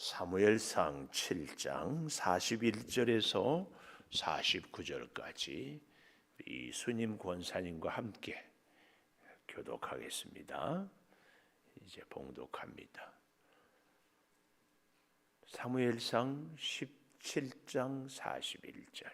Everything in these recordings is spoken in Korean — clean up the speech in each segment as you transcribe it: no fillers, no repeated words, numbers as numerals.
사무엘상 7장 41절에서 49절까지 이순임 권사님과 함께 교독하겠습니다. 이제 봉독합니다. 사무엘상 17장 41절.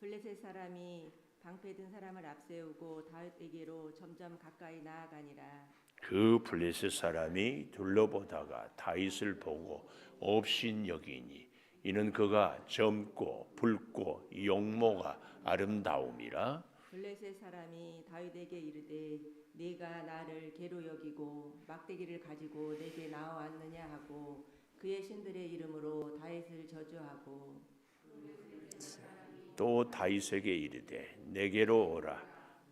블레셋 사람이 방패든 사람을 앞세우고 다윗에게로 점점 가까이 나아가니라. 그 블레셋 사람이 둘러보다가 다윗을 보고 없인 여기니 이는 그가 젊고 붉고 용모가 아름다움이라. 블레셋 사람이 다윗에게 이르되 네가 나를 개로 여기고 막대기를 가지고 내게 나와왔느냐 하고 그의 신들의 이름으로 다윗을 저주하고 또 다윗에게 이르되 내게로 오라.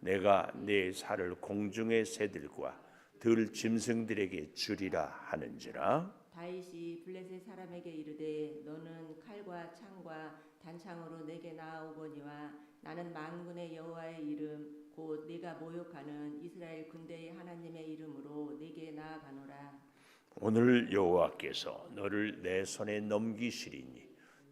내가 네 살을 공중의 새들과 들 짐승들에게 주리라 하는지라. 다윗이 블레셋 사람에게 이르되 너는 칼과 창과 단창으로 내게 나아오거니와 나는 만군의 여호와의 이름 곧 네가 모욕하는 이스라엘 군대의 하나님의 이름으로 내게 나아가노라. 오늘 여호와께서 너를 내 손에 넘기시리니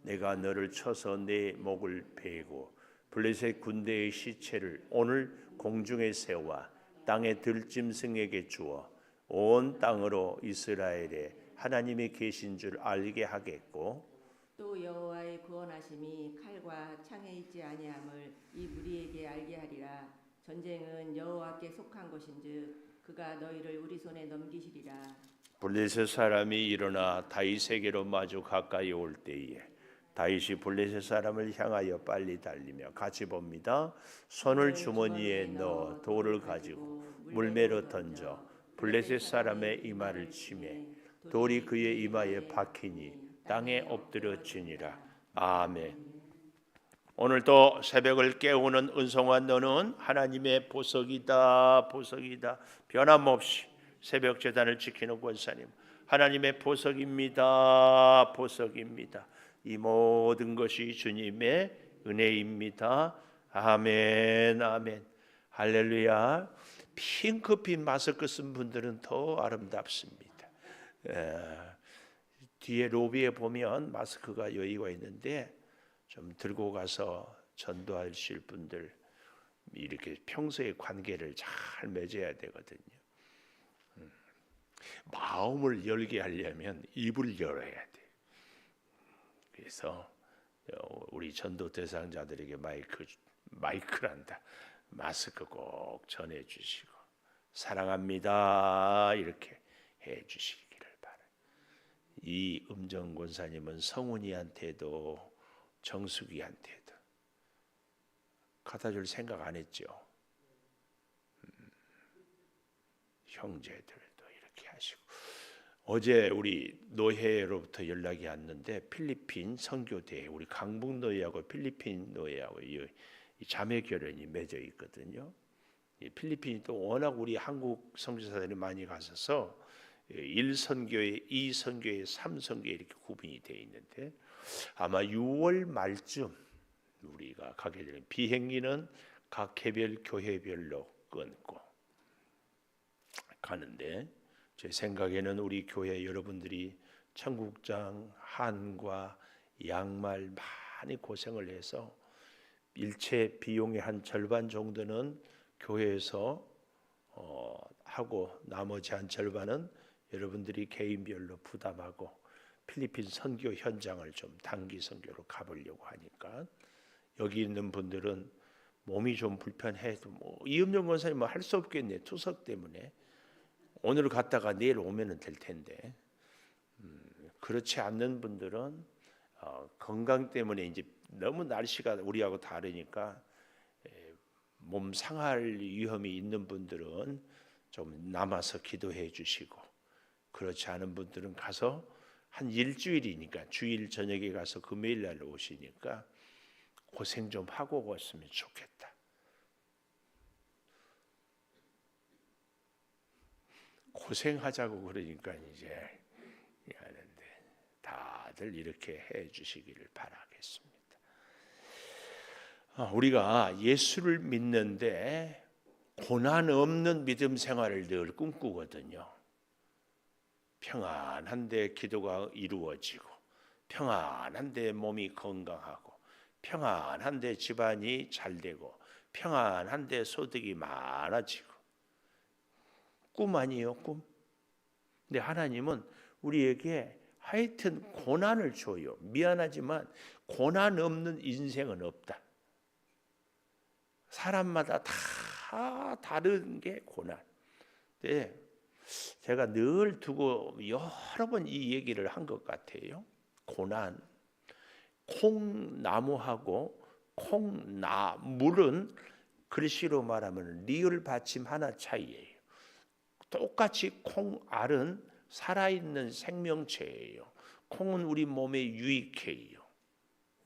내가 너를 쳐서 내 목을 베고 블레셋 군대의 시체를 오늘 공중의 새와 땅의 들짐승에게 주어 온 땅으로 이스라엘에 하나님이 계신 줄 알게 하겠고 또 여호와의 구원하심이 칼과 창에 있지 아니함을 이 무리에게 알게 하리라. 전쟁은 여호와께 속한 것인즉 그가 너희를 우리 손에 넘기시리라. 블레셋 사람이 일어나 다윗에게로 마주 가까이 올 때에 다윗이 블레셋 사람을 향하여 빨리 달리며 같이 봅니다. 손을 주머니에 넣어 돌을 가지고 물매로 던져 블레셋 사람의 이마를 치매 돌이 그의 이마에 박히니 땅에 엎드려지니라. 아멘. 오늘도 새벽을 깨우는 은성한 너는 하나님의 보석이다. 보석이다. 변함없이 새벽 제단을 지키는 권사님, 하나님의 보석입니다. 보석입니다. 이 모든 것이 주님의 은혜입니다. 아멘. 아멘. 할렐루야. 핑크빛 마스크 쓴 분들은 더 아름답습니다. 뒤에 로비에 보면 마스크가 여유가 있는데 좀 들고 가서 전도하실 분들 이렇게 평소에 관계를 잘 맺어야 되거든요. 마음을 열게 하려면 입을 열어야 돼. 그래서 우리 전도 대상자들에게 마이크란다. 마스크 꼭 전해주시고 사랑합니다 이렇게 해주시기를 바라요. 이 음정 권사님은 성훈이한테도 정숙이한테도 갖다 줄 생각 안 했죠. 형제들도 이렇게 하시고 어제 우리 노회로부터 연락이 왔는데 필리핀 선교대 우리 강북 노회하고 필리핀 노회하고 이 자매 결연이 맺어 있거든요. 필리핀이 또 워낙 우리 한국 선교사들이 많이 가셔서 1선교회, 2선교회, 3선교회 이렇게 구분이 되어 있는데 아마 6월 말쯤 우리가 가게 되는 비행기는 각 개별 교회별로 끊고 가는데 제 생각에는 우리 교회 여러분들이 청국장, 한과 양말 많이 고생을 해서 일체 비용의 한 절반 정도는 교회에서 하고 나머지 한 절반은 여러분들이 개인별로 부담하고 필리핀 선교 현장을 좀 단기 선교로 가보려고 하니까 여기 있는 분들은 몸이 좀 불편해도 이음정 권사님 할 수 없겠네. 투석 때문에 오늘 갔다가 내일 오면은 될 텐데 그렇지 않는 분들은 건강 때문에 이제 너무 날씨가 우리하고 다르니까 몸 상할 위험이 있는 분들은 좀 남아서 기도해 주시고 그렇지 않은 분들은 가서 한 일주일이니까 주일 저녁에 가서 금요일 날 오시니까 고생 좀 하고 갔으면 좋겠다. 고생하자고 그러니까 이제 하는데 다들 이렇게 해 주시기를 바라겠습니다. 우리가 예수를 믿는데 고난 없는 믿음 생활을 늘 꿈꾸거든요. 평안한데 기도가 이루어지고, 평안한데 몸이 건강하고, 평안한데 집안이 잘 되고, 평안한데 소득이 많아지고. 꿈 아니에요, 꿈? 근데 하나님은 우리에게 하여튼 고난을 줘요. 미안하지만 고난 없는 인생은 없다. 사람마다 다 다른 게 고난. 네, 제가 늘 두고 여러 번 이 얘기를 한 것 같아요. 고난. 콩나무하고 콩나물은 글씨로 말하면 리을 받침 하나 차이예요. 똑같이 콩알은 살아있는 생명체예요. 콩은 우리 몸에 유익해요.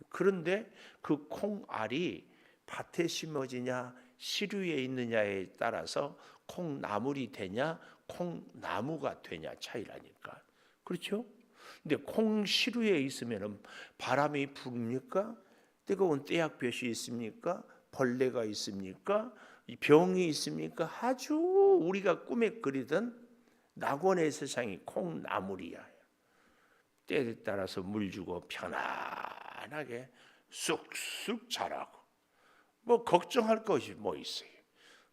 그런데 그 콩알이 밭에 심어지냐 시루에 있느냐에 따라서 콩나물이 되냐 콩나무가 되냐 차이라니까. 그렇죠? 근데 콩시루에 있으면 바람이 부릅니까? 뜨거운 떼약볕이 있습니까? 벌레가 있습니까? 병이 있습니까? 아주 우리가 꿈에 그리던 낙원의 세상이 콩나물이야. 때에 따라서 물 주고 편안하게 쑥쑥 자라고, 뭐 걱정할 것이 뭐 있어요.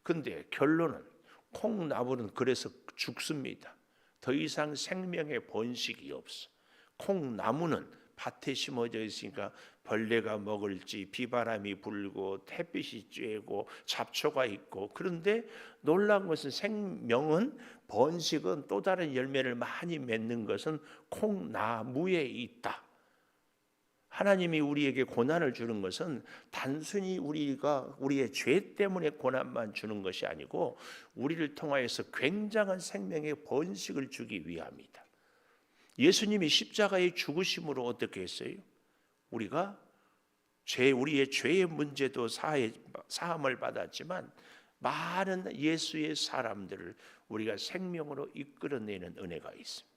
근데 결론은 콩나물은 그래서 죽습니다. 더 이상 생명의 번식이 없어. 콩나무는 밭에 심어져 있으니까 벌레가 먹을지, 비바람이 불고 햇빛이 쬐고 잡초가 있고. 그런데 놀라운 것은 생명은, 번식은, 또 다른 열매를 많이 맺는 것은 콩나무에 있다. 하나님이 우리에게 고난을 주는 것은 단순히 우리가 우리의 죄 때문에 고난만 주는 것이 아니고 우리를 통하여서 굉장한 생명의 번식을 주기 위함이다. 예수님이 십자가의 죽으심으로 어떻게 했어요? 우리가 우리의 죄의 문제도 사함을 받았지만 많은 예수의 사람들을 우리가 생명으로 이끌어내는 은혜가 있습니다.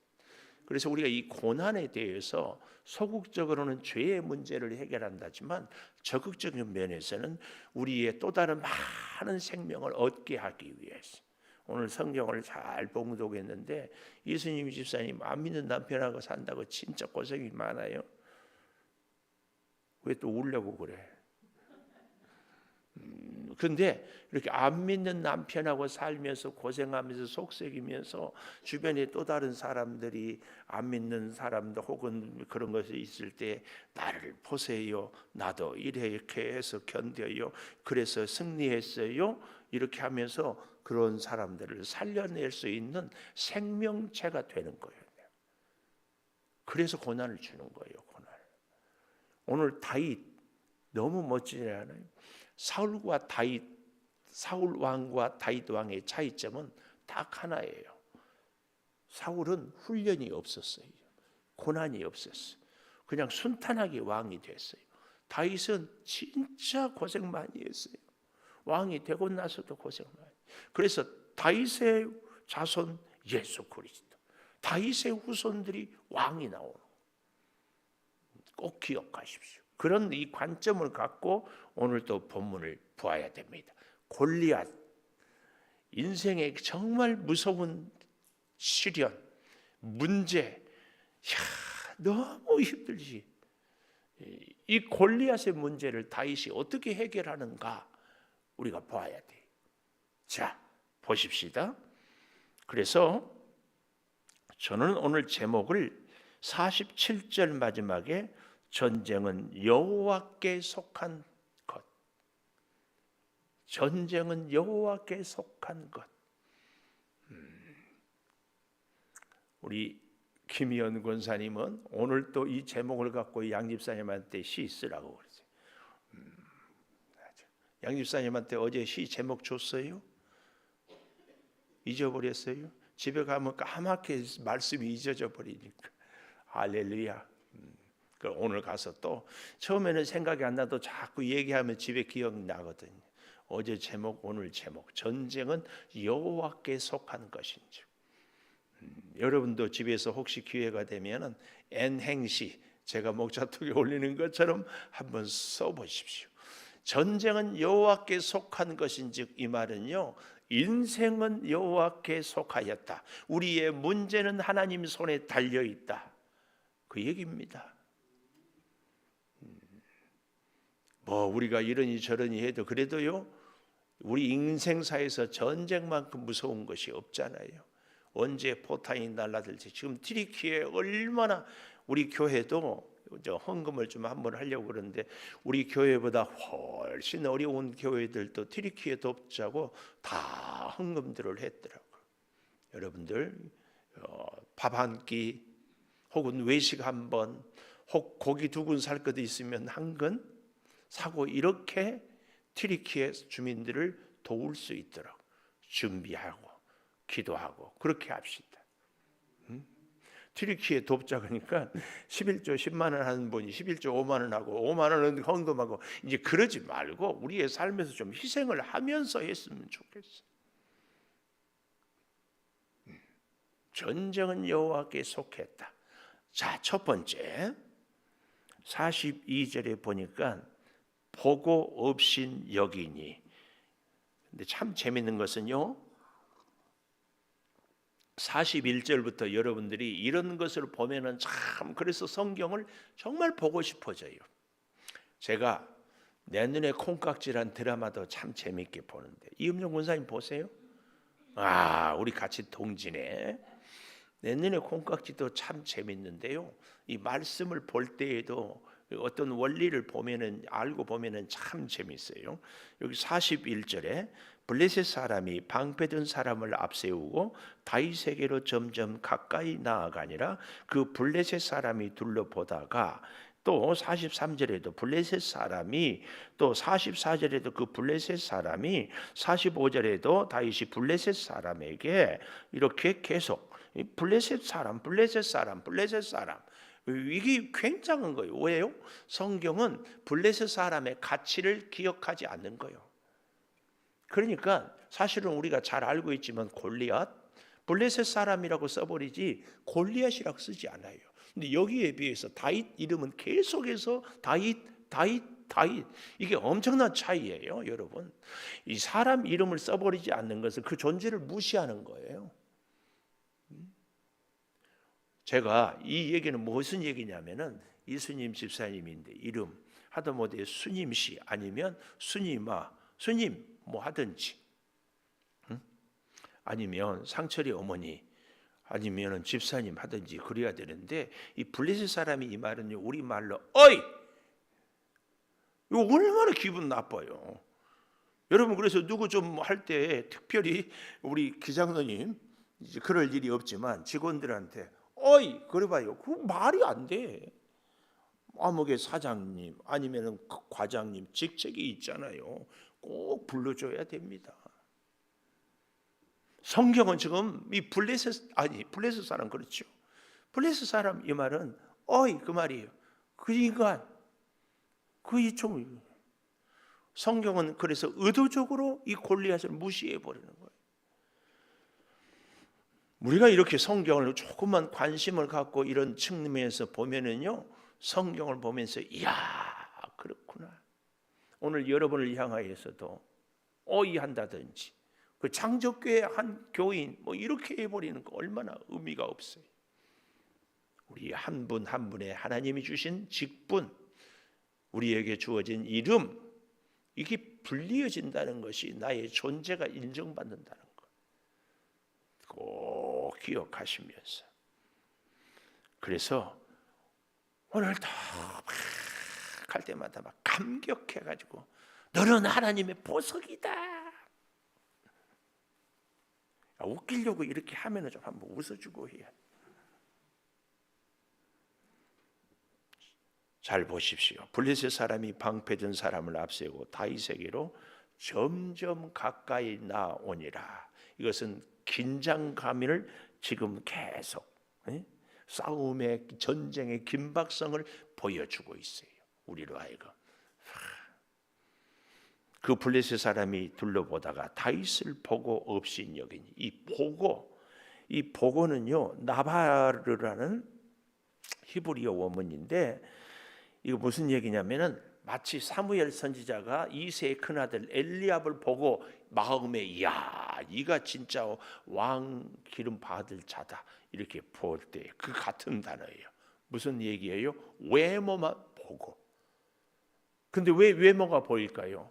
그래서 우리가 이 고난에 대해서 소극적으로는 죄의 문제를 해결한다지만 적극적인 면에서는 우리의 또 다른 많은 생명을 얻게 하기 위해서 오늘 성경을 잘 봉독했는데, 예수님 집사님 안 믿는 남편하고 산다고 진짜 고생이 많아요. 왜 또 울려고 그래? 근데 이렇게 안 믿는 남편하고 살면서 고생하면서 속썩이면서 주변에 또 다른 사람들이 안 믿는 사람들 혹은 그런 것이 있을 때 나를 보세요. 나도 이렇게 해서 견뎌요. 그래서 승리했어요. 이렇게 하면서 그런 사람들을 살려낼 수 있는 생명체가 되는 거예요. 그래서 고난을 주는 거예요. 고난. 오늘 다윗 너무 멋지지 않아요? 사울 왕과 다윗 왕의 차이점은 딱 하나예요. 사울은 훈련이 없었어요. 고난이 없었어요. 그냥 순탄하게 왕이 됐어요. 다윗은 진짜 고생 많이 했어요. 왕이 되고 나서도 고생 많이. 그래서 다윗의 자손 예수 그리스도, 다윗의 후손들이 왕이 나오는 거 꼭 기억하십시오. 그런 이 관점을 갖고 오늘 또 본문을 보아야 됩니다. 골리앗, 인생의 정말 무서운 시련, 문제, 너무 힘들지. 이 골리앗의 문제를 다윗이 어떻게 해결하는가 우리가 봐야 돼. 자, 보십시다. 그래서 저는 오늘 제목을 47절 마지막에 전쟁은 여호와께 속한 것. 전쟁은 여호와께 속한 것. 우리 김희연 권사님은 오늘 또 이 제목을 갖고 양집사님한테 시 쓰라고 그랬어요. 양집사님한테 어제 시 제목 줬어요? 잊어버렸어요? 집에 가면 까맣게 말씀이 잊어져 버리니까. 할렐루야. 오늘 가서 또 처음에는 생각이 안 나도 자꾸 얘기하면 집에 기억나거든요. 어제 제목, 오늘 제목. 전쟁은 여호와께 속한 것인지. 여러분도 집에서 혹시 기회가 되면은 N행시, 제가 목자톡에 올리는 것처럼 한번 써보십시오. 전쟁은 여호와께 속한 것인즉, 이 말은요 인생은 여호와께 속하였다. 우리의 문제는 하나님 손에 달려 있다. 그 얘기입니다. 뭐 우리가 이러니 저러니 해도 그래도요, 우리 인생사에서 전쟁만큼 무서운 것이 없잖아요. 언제 포탄이 날라들지. 지금 튀르키예 얼마나, 우리 교회도 헌금을 좀 한번 하려고 그러는데 우리 교회보다 훨씬 어려운 교회들도 튀르키예 돕자고 다 헌금들을 했더라고요. 여러분들 밥 한 끼 혹은 외식 한 번, 혹 고기 2근 살 것도 있으면 1근 사고 이렇게 튀르키예 주민들을 도울 수 있도록 준비하고 기도하고 그렇게 합시다. 튀르키예 돕자 그러니까 11조 10만 원 하는 분이 11조 5만 원 하고 5만 원은 헌금하고 이제 그러지 말고 우리의 삶에서 좀 희생을 하면서 했으면 좋겠어요. 전쟁은 여호와께 속했다. 자, 첫 번째 42절에 보니까 보고 없인 여기니. 근데 참 재밌는 것은요, 41절부터 여러분들이 이런 것을 보면은 참, 그래서 성경을 정말 보고 싶어져요. 제가 내 눈에 콩깍지란 드라마도 참 재밌게 보는데, 이음정 권사님 보세요. 우리 같이 동지네. 내 눈에 콩깍지도 참 재밌는데요, 이 말씀을 볼 때에도 어떤 원리를 보면은, 알고 보면은 참 재밌어요. 여기 41절에 블레셋 사람이 방패든 사람을 앞세우고 다윗에게로 점점 가까이 나아가니라. 그 블레셋 사람이 둘러보다가, 또 43절에도 블레셋 사람이, 또 44절에도 그 블레셋 사람이, 45절에도 다윗이 블레셋 사람에게 이렇게 계속 블레셋 사람, 블레셋 사람, 블레셋 사람. 이게 굉장한 거예요. 왜요? 성경은 블레셋 사람의 가치를 기억하지 않는 거예요. 그러니까 사실은 우리가 잘 알고 있지만 골리앗, 블레셋 사람이라고 써버리지 골리앗이라고 쓰지 않아요. 근데 여기에 비해서 다윗 이름은 계속해서 다윗. 이게 엄청난 차이예요, 여러분. 이 사람 이름을 써버리지 않는 것은 그 존재를 무시하는 거예요. 제가 이 얘기는 무슨 얘기냐면은, 이수님 집사님인데 이름 하다못해 수님씨 아니면 수님아, 수님 뭐 하든지, 아니면 상철이 어머니 아니면 집사님 하든지 그래야 되는데, 이 블레셋 사람이 이 말은 우리 말로 어이, 이거 얼마나 기분 나빠요. 여러분, 그래서 누구 좀 할 때 특별히 우리 기장로님, 이제 그럴 일이 없지만 직원들한테 어이 그래봐요. 그 말이 안 돼. 아무개 사장님 아니면 과장님 직책이 있잖아요. 꼭 불러줘야 됩니다. 성경은 지금 이 블레셋 사람, 그렇죠? 블레셋 사람 이 말은 어이 그 말이에요. 그 인간, 그 이총. 성경은 그래서 의도적으로 이 골리앗을 무시해 버리는 거예요. 우리가 이렇게 성경을 조금만 관심을 갖고 이런 측면에서 보면은요, 성경을 보면서 이야 그렇구나. 오늘 여러분을 향하여서도 어이 한다든지, 그 창조교회 한 교인 뭐 이렇게 해버리는 거 얼마나 의미가 없어요. 우리 한 분 한 분의 하나님이 주신 직분, 우리에게 주어진 이름, 이게 불리어진다는 것이 나의 존재가 인정받는다는 것 꼭 기억하시면서, 그래서 오늘도 갈 때마다 막 감격해가지고 너는 하나님의 보석이다. 웃기려고 이렇게 하면은 좀 한번 웃어주고 해야. 잘 보십시오. 블레셋 사람이 방패든 사람을 앞세우고 다윗에게로 점점 가까이 나오니라. 이것은 긴장감을 지금 계속 싸움의, 전쟁의 긴박성을 보여주고 있어요. 우리로 하여금. 그 블레셋 사람이 둘러보다가 다윗을 보고 없인 여기니. 이 보고는요, 나바르라는 히브리어 원문인데, 이거 무슨 얘기냐면은 마치 사무엘 선지자가 이새의 큰아들 엘리압을 보고 마음에 이야 이가 진짜 왕 기름 받을 자다 이렇게 볼 때 그 같은 단어예요. 무슨 얘기예요? 외모만 보고. 근데 왜 외모가 보일까요?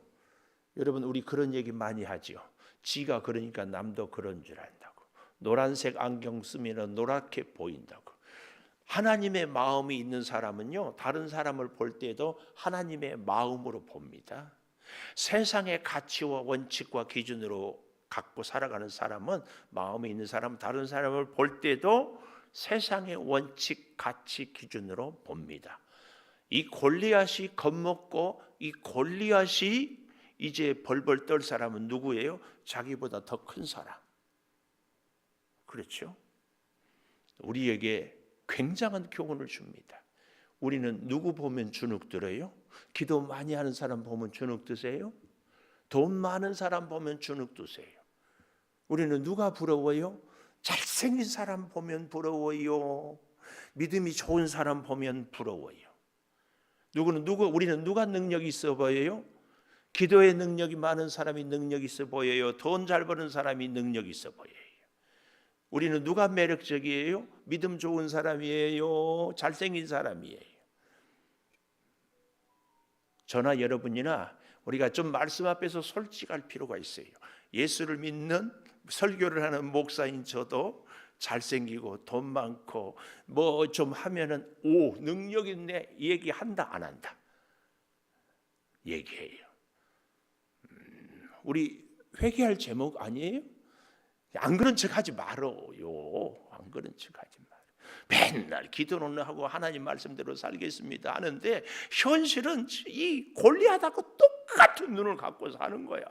여러분 우리 그런 얘기 많이 하죠. 지가 그러니까 남도 그런 줄 안다고. 노란색 안경 쓰면 노랗게 보인다고. 하나님의 마음이 있는 사람은요, 다른 사람을 볼 때도 하나님의 마음으로 봅니다. 세상의 가치와 원칙과 기준으로 갖고 살아가는 사람은, 마음이 있는 사람은 다른 사람을 볼 때도 세상의 원칙, 가치, 기준으로 봅니다. 이 골리앗이 겁먹고 이 골리앗이 이제 벌벌 떨 사람은 누구예요? 자기보다 더 큰 사람. 그렇죠? 우리에게 굉장한 교훈을 줍니다. 우리는 누구 보면 주눅 들어요? 기도 많이 하는 사람 보면 주눅 드세요? 돈 많은 사람 보면 주눅 드세요? 우리는 누가 부러워요? 잘생긴 사람 보면 부러워요. 믿음이 좋은 사람 보면 부러워요. 우리는 누가 능력이 있어 보여요? 기도의 능력이 많은 사람이 능력이 있어 보여요? 돈 잘 버는 사람이 능력이 있어 보여요? 우리는 누가 매력적이에요? 믿음 좋은 사람이에요? 잘생긴 사람이에요? 저나 여러분이나 우리가 좀 말씀 앞에서 솔직할 필요가 있어요. 예수를 믿는 설교를 하는 목사인 저도 잘생기고 돈 많고 뭐 좀 하면은 오 능력 있네 얘기한다 안 한다? 얘기해요. 우리 회개할 제목 아니에요? 안 그런 척 하지 말어요. 안 그런 척 하지 말아요. 맨날 기도는 하고 하나님 말씀대로 살겠습니다 하는데 현실은 이 골리앗하고 똑같은 눈을 갖고 사는 거야.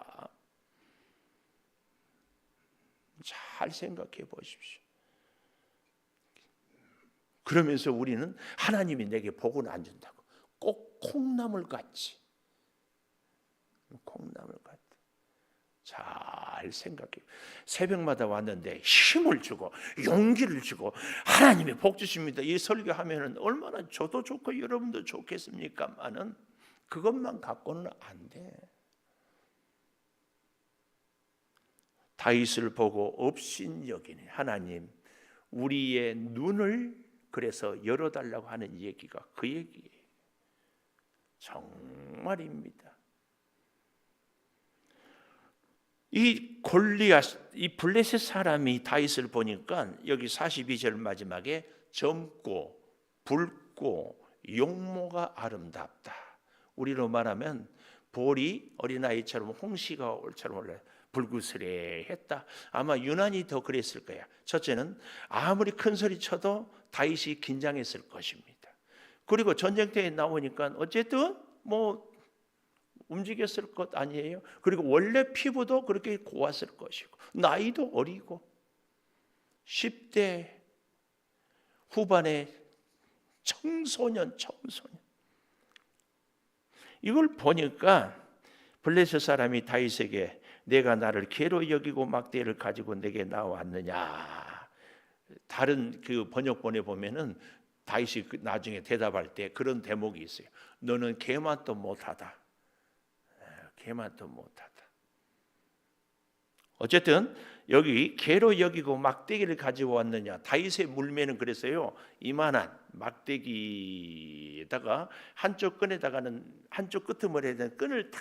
잘 생각해 보십시오. 그러면서 우리는 하나님이 내게 복은 안 준다고 꼭 콩나물 같이 잘 생각해. 새벽마다 왔는데 힘을 주고 용기를 주고 하나님이 복 주십니다. 이 설교하면은 얼마나 저도 좋고 여러분도 좋겠습니까만은 그것만 갖고는 안 돼. 다윗을 보고 업신여기는 하나님 우리의 눈을 그래서 열어달라고 하는 얘기가 그 얘기예요. 정말입니다. 이 골리앗, 이 블레셋 사람이 다윗을 보니까 여기 42절 마지막에 젊고 붉고 용모가 아름답다. 우리로 말하면 볼이 어린아이처럼 홍시가 올처럼 올라요. 불구스레했다. 아마 유난히 더 그랬을 거야. 첫째는 아무리 큰 소리 쳐도 다윗이 긴장했을 것입니다. 그리고 전쟁터에 나오니까 어쨌든 뭐 움직였을 것 아니에요. 그리고 원래 피부도 그렇게 고왔을 것이고 나이도 어리고 10대 후반의 청소년 이걸 보니까 블레셋 사람이 다윗에게 내가 나를 개로 여기고 막대를 가지고 내게 나왔느냐. 다른 그 번역본에 보면은 다윗이 나중에 대답할 때 그런 대목이 있어요. 너는 개만도 못하다. 개만도 못하다. 어쨌든 여기 개로 여기고 막대기를 가지고 왔느냐. 다윗의 물매는 그래서요. 이만한 막대기에다가 한쪽 끈에다가는 한쪽 끄트머리에다가 끈을 다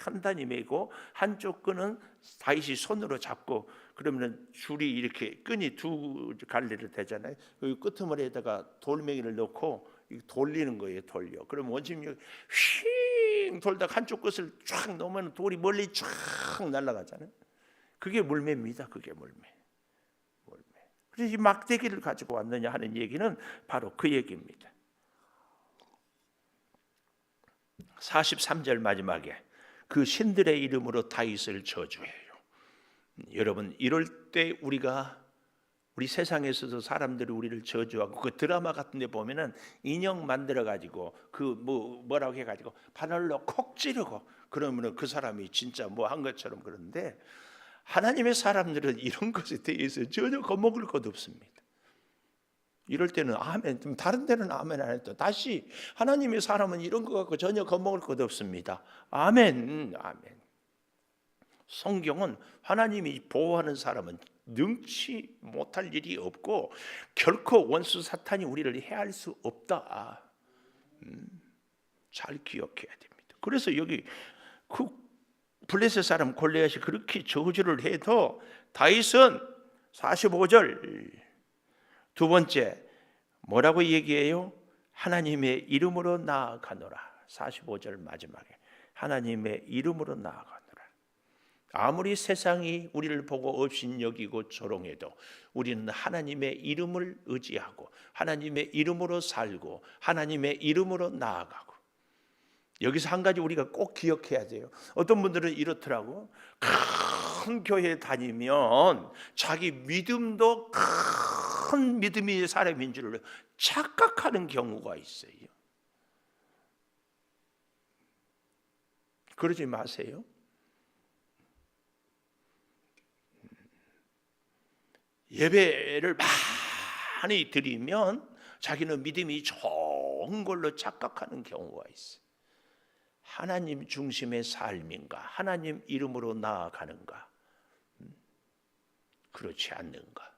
단단히 매고 한쪽 끈은 다윗이 손으로 잡고 그러면 줄이 이렇게 끈이 두 갈래로 되잖아요. 그 끄트머리에다가 돌멩이를 넣고 돌리는 거예요. 돌려. 그럼 원심력이 휙 돌다가 한쪽 끝을 쫙 놓으면 돌이 멀리 쫙 날아가잖아요. 그게 물매입니다. 그게 물매. 그래서 이 막대기를 가지고 왔느냐 하는 얘기는 바로 그 얘기입니다. 43절 마지막에 그 신들의 이름으로 다윗을 저주해요. 여러분 이럴 때 우리 세상에서도 사람들이 우리를 저주하고 그 드라마 같은 데 보면은 인형 만들어 가지고 그 뭐라고 해 가지고 바늘로 콕 찌르고 그러면은 그 사람이 진짜 뭐 한 것처럼 그런데 하나님의 사람들은 이런 것에 대해서 전혀 겁먹을 것 없습니다. 이럴 때는 아멘, 좀 다른 데는 아멘 안 해도 다시 하나님의 사람은 이런 거 갖고 전혀 겁먹을 것 없습니다. 아멘, 아멘. 성경은 하나님이 보호하는 사람은 능치 못할 일이 없고 결코 원수 사탄이 우리를 해할 수 없다. 잘 기억해야 됩니다. 그래서 여기 그 블레셋 사람 골리앗이 그렇게 저주를 해도 다윗은 45절 두 번째 뭐라고 얘기해요? 하나님의 이름으로 나아가노라. 45절 마지막에 하나님의 이름으로 나아가노라. 아무리 세상이 우리를 보고 업신여기고 조롱해도 우리는 하나님의 이름을 의지하고 하나님의 이름으로 살고 하나님의 이름으로 나아가고. 여기서 한 가지 우리가 꼭 기억해야 돼요. 어떤 분들은 이렇더라고. 큰 교회 다니면 자기 믿음도 큰 믿음의 사람인 줄 착각하는 경우가 있어요. 그러지 마세요. 예배를 많이 드리면 자기는 믿음이 좋은 걸로 착각하는 경우가 있어요. 하나님 중심의 삶인가? 하나님 이름으로 나아가는가? 그렇지 않는가?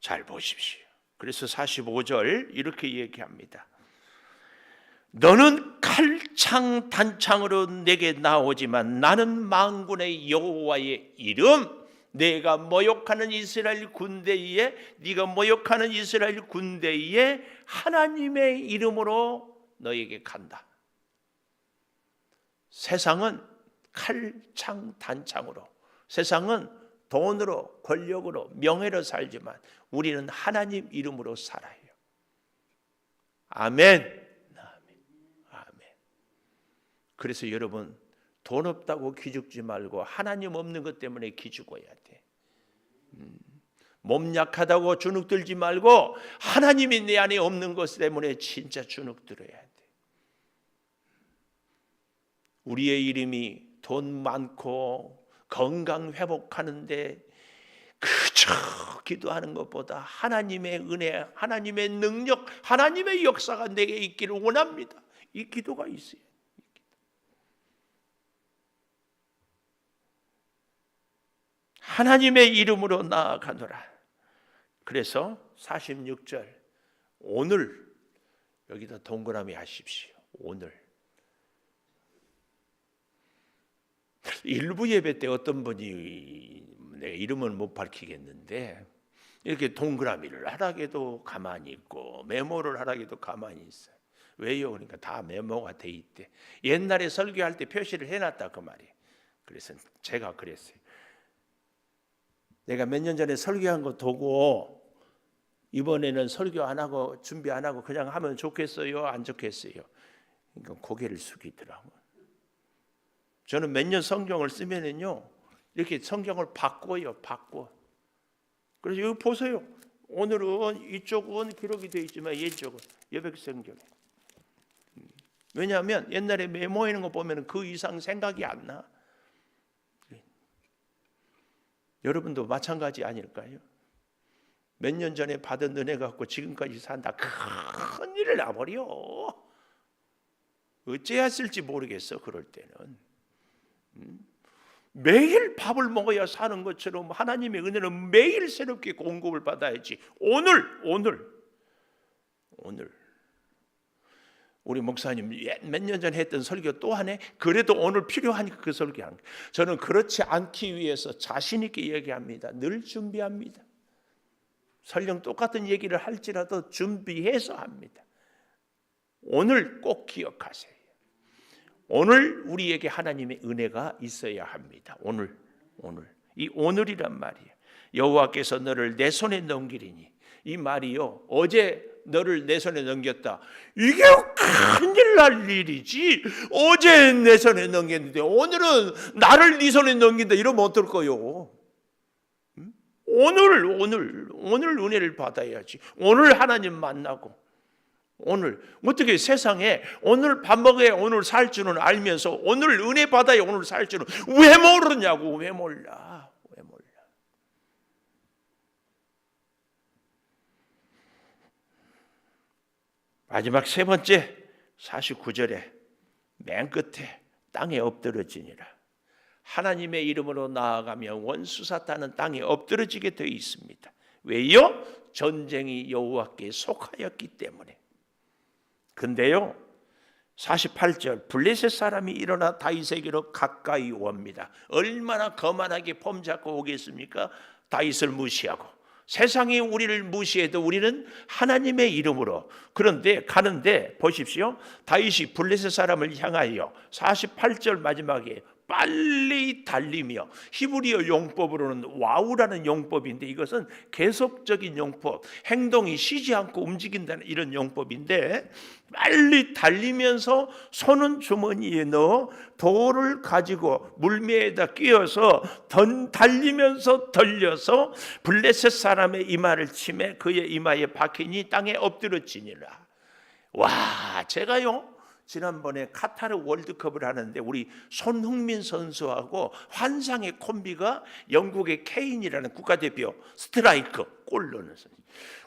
잘 보십시오. 그래서 45절 이렇게 얘기합니다. 너는 칼창 단창으로 내게 나오지만 나는 만군의 여호와의 이름, 내가 모욕하는 이스라엘 군대에, 네가 모욕하는 이스라엘 군대에 하나님의 이름으로 너에게 간다. 세상은 칼창 단창으로, 세상은 돈으로, 권력으로, 명예로 살지만 우리는 하나님 이름으로 살아요. 아멘. 아멘. 아멘. 그래서 여러분, 돈 없다고 기죽지 말고 하나님 없는 것 때문에 기죽어야 돼. 몸 약하다고 주눅들지 말고 하나님이 내 안에 없는 것 때문에 진짜 주눅들어야 돼. 우리의 이름이 돈 많고 건강 회복하는데 그저 기도하는 것보다 하나님의 은혜, 하나님의 능력, 하나님의 역사가 내게 있기를 원합니다. 이 기도가 있어요. 하나님의 이름으로 나아가노라. 그래서 46절 오늘 여기다 동그라미 하십시오. 오늘 일부 예배 때 어떤 분이 내 이름은 못 밝히겠는데 이렇게 동그라미를 하라게도 가만히 있고 메모를 하라게도 가만히 있어요. 왜요? 그러니까 다 메모가 돼 있대. 옛날에 설교할 때 표시를 해놨다 그 말이에요. 그래서 제가 그랬어요. 내가 몇 년 전에 설교한 거 보고 이번에는 설교 안 하고 준비 안 하고 그냥 하면 좋겠어요? 안 좋겠어요? 그러니까 고개를 숙이더라고요. 저는 몇 년 성경을 쓰면은요 이렇게 성경을 바꿔요. 바꿔. 그래서 여기 보세요. 오늘은 이쪽은 기록이 되어 있지만 이쪽은 여백성경에. 왜냐하면 옛날에 메모하는 거 보면 그 이상 생각이 안 나. 여러분도 마찬가지 아닐까요? 몇 년 전에 받은 은혜 갖고 지금까지 산다. 큰 일을 나버려. 어째야 쓸지 모르겠어. 그럴 때는 매일 밥을 먹어야 사는 것처럼 하나님의 은혜는 매일 새롭게 공급을 받아야지. 오늘 우리 목사님 몇 년 전에 했던 설교 또 하네. 그래도 오늘 필요하니까 그 설교한 거예요. 저는 그렇지 않기 위해서 자신 있게 얘기합니다. 늘 준비합니다. 설령 똑같은 얘기를 할지라도 준비해서 합니다. 오늘 꼭 기억하세요. 오늘 우리에게 하나님의 은혜가 있어야 합니다. 오늘 이 오늘이란 말이에요. 여호와께서 너를 내 손에 넘기리니, 이 말이요 어제 너를 내 손에 넘겼다. 이게 큰일 날 일이지. 어제 내 손에 넘겼는데 오늘은 나를 네 손에 넘긴다. 이러면 어떨 거요? 오늘 은혜를 받아야지. 오늘 하나님 만나고 오늘 어떻게 세상에 오늘 밥 먹어야 오늘 살 줄은 알면서 오늘 은혜 받아야 오늘 살 줄은 왜 모르냐고. 왜 몰라? 마지막 세 번째 49절에 맨 끝에 땅에 엎드러지니라. 하나님의 이름으로 나아가면 원수 사탄은 땅에 엎드러지게 되어 있습니다. 왜요? 전쟁이 여호와께 속하였기 때문에. 근데요 48절 블레셋 사람이 일어나 다윗에게로 가까이 옵니다. 얼마나 거만하게 폼잡고 오겠습니까? 다윗을 무시하고. 세상이 우리를 무시해도 우리는 하나님의 이름으로. 그런데 가는데 보십시오. 다윗이 블레셋 사람을 향하여 48절 마지막에 빨리 달리며, 히브리어 용법으로는 와우라는 용법인데 이것은 계속적인 용법, 행동이 쉬지 않고 움직인다는 이런 용법인데, 빨리 달리면서 손은 주머니에 넣어 돌을 가지고 물매에다 끼워서 달리면서 덜려서 블레셋 사람의 이마를 치매 그의 이마에 박히니 땅에 엎드러지니라. 와, 제가요 지난번에 카타르 월드컵을 하는데 우리 손흥민 선수하고 환상의 콤비가 영국의 케인이라는 국가대표 스트라이커 골 넣는 선수.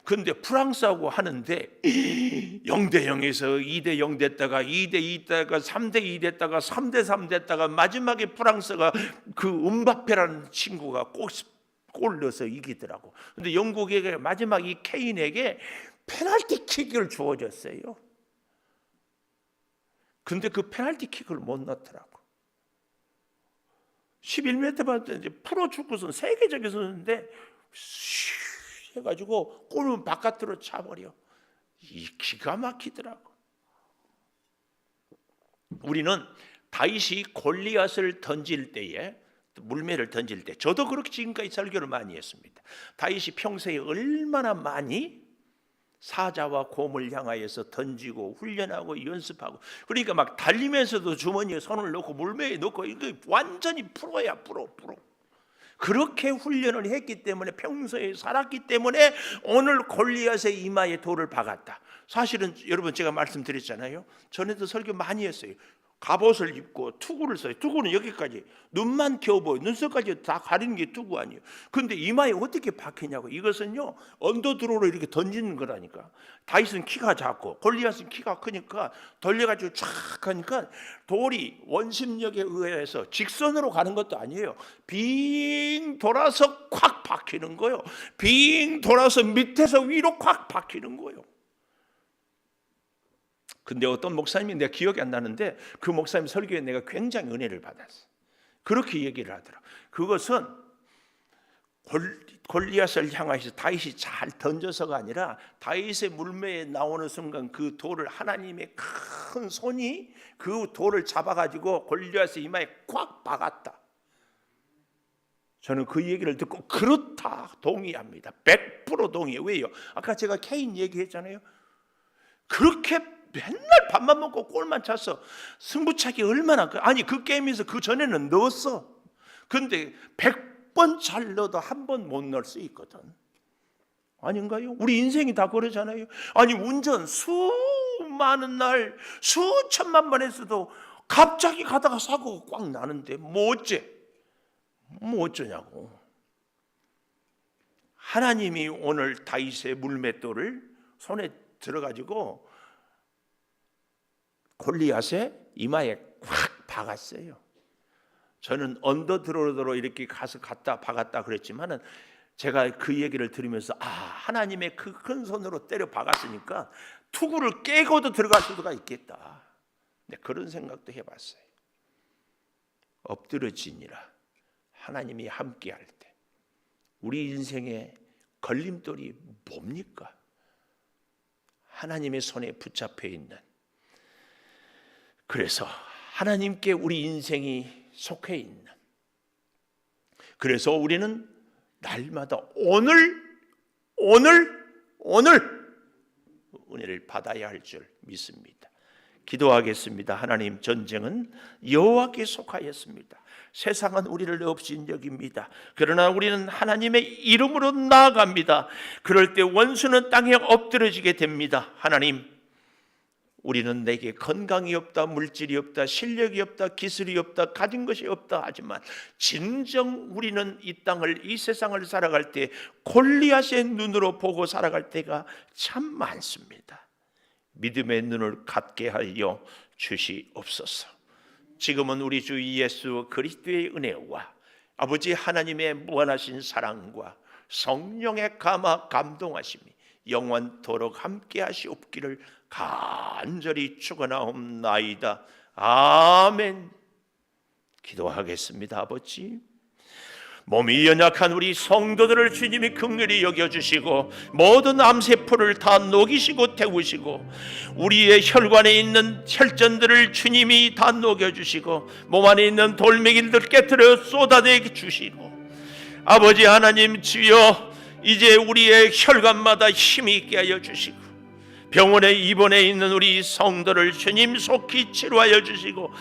근데 프랑스하고 하는데 0대0에서 2대0 됐다가 2대2 됐다가 3대2 됐다가 3대3 됐다가 마지막에 프랑스가 그 음바페라는 친구가 골 넣어서 이기더라고. 근데 영국에게 마지막 이 케인에게 페널티킥을 주어졌어요. 근데 그 페널티킥을 못 넣더라고. 11m 봤는데 프로 축구선 세계적인 선수인데 해가지고 골은 바깥으로 차버려. 이 기가 막히더라고. 우리는 다윗이 골리앗을 던질 때에, 물매를 던질 때, 저도 그렇게 지금까지 설교를 많이 했습니다. 다윗이 평소에 얼마나 많이 사자와 곰을 향하여서 던지고 훈련하고 연습하고, 그러니까 막 달리면서도 주머니에 손을 넣고 물매에 넣고, 이거 완전히 프로야, 프로. 그렇게 훈련을 했기 때문에, 평소에 살았기 때문에 오늘 골리앗의 이마에 돌을 박았다. 사실은 여러분 제가 말씀드렸잖아요. 전에도 설교 많이 했어요. 갑옷을 입고 투구를 써요. 투구는 여기까지, 눈만 겨우 보여. 눈썹까지 다 가리는 게 투구 아니에요. 근데 이마에 어떻게 박히냐고. 이것은요 언더드로우로 이렇게 던지는 거라니까. 다윗은 키가 작고 골리앗은 키가 크니까 돌려가지고 쫙 하니까 돌이 원심력에 의해서 직선으로 가는 것도 아니에요. 빙 돌아서 콱 박히는 거예요. 빙 돌아서 밑에서 위로 콱 박히는 거예요. 근데 어떤 목사님이, 내가 기억이 안 나는데 그 목사님 설교에 내가 굉장히 은혜를 받았어. 그렇게 얘기를 하더라. 그것은 골리앗을 향해서 다윗이 잘 던져서가 아니라 다윗의 물매에 나오는 순간 그 돌을 하나님의 큰 손이 그 돌을 잡아가지고 골리앗의 이마에 꽉 박았다. 저는 그 얘기를 듣고 그렇다 동의합니다. 100% 동의해요. 왜요? 아까 제가 케인 얘기했잖아요. 그렇게 맨날 밥만 먹고 골만 찼어. 승부차기 얼마나, 아니 그 게임에서 그 전에는 넣었어. 근데 100번 잘 넣어도 한 번 못 넣을 수 있거든. 아닌가요? 우리 인생이 다 그러잖아요. 아니 운전 수많은 날 수천만 번 했어도 갑자기 가다가 사고가 꽉 나는데 뭐 어쩌냐고. 하나님이 오늘 다윗의 물맷돌을 손에 들어가지고 골리앗의 이마에 꽉 박았어요. 저는 언더드로우로 이렇게 가서 갖다 박았다 그랬지만은 제가 그 얘기를 들으면서 하나님의 그 큰 손으로 때려 박았으니까 투구를 깨고도 들어갈 수가 있겠다. 네, 그런 생각도 해봤어요. 엎드러지니라. 하나님이 함께할 때 우리 인생의 걸림돌이 뭡니까? 하나님의 손에 붙잡혀 있는, 그래서 하나님께 우리 인생이 속해 있는, 그래서 우리는 날마다 오늘 은혜를 받아야 할 줄 믿습니다. 기도하겠습니다. 하나님, 전쟁은 여호와께 속하였습니다. 세상은 우리를 없인 여깁니다. 그러나 우리는 하나님의 이름으로 나아갑니다. 그럴 때 원수는 땅에 엎드러지게 됩니다. 하나님, 우리는 내게 건강이 없다, 물질이 없다, 실력이 없다, 기술이 없다, 가진 것이 없다 하지만 진정 우리는 이 땅을, 이 세상을 살아갈 때 골리앗의 눈으로 보고 살아갈 때가 참 많습니다. 믿음의 눈을 갖게 하여 주시옵소서. 지금은 우리 주 예수 그리스도의 은혜와 아버지 하나님의 무한하신 사랑과 성령의 감동하심이 영원토록 함께 하시옵기를 간절히 축원하옵나이다. 아멘. 기도하겠습니다. 아버지, 몸이 연약한 우리 성도들을 주님이 긍휼히 여겨주시고 모든 암세포를 다 녹이시고 태우시고 우리의 혈관에 있는 혈전들을 주님이 다 녹여주시고 몸 안에 있는 돌멩이들 깨뜨려 쏟아내 주시고 아버지 하나님 주여 이제 우리의 혈관마다 힘이 있게 하여 주시고 병원에 입원해 있는 우리 성도를 주님 속히 치료하여 주시고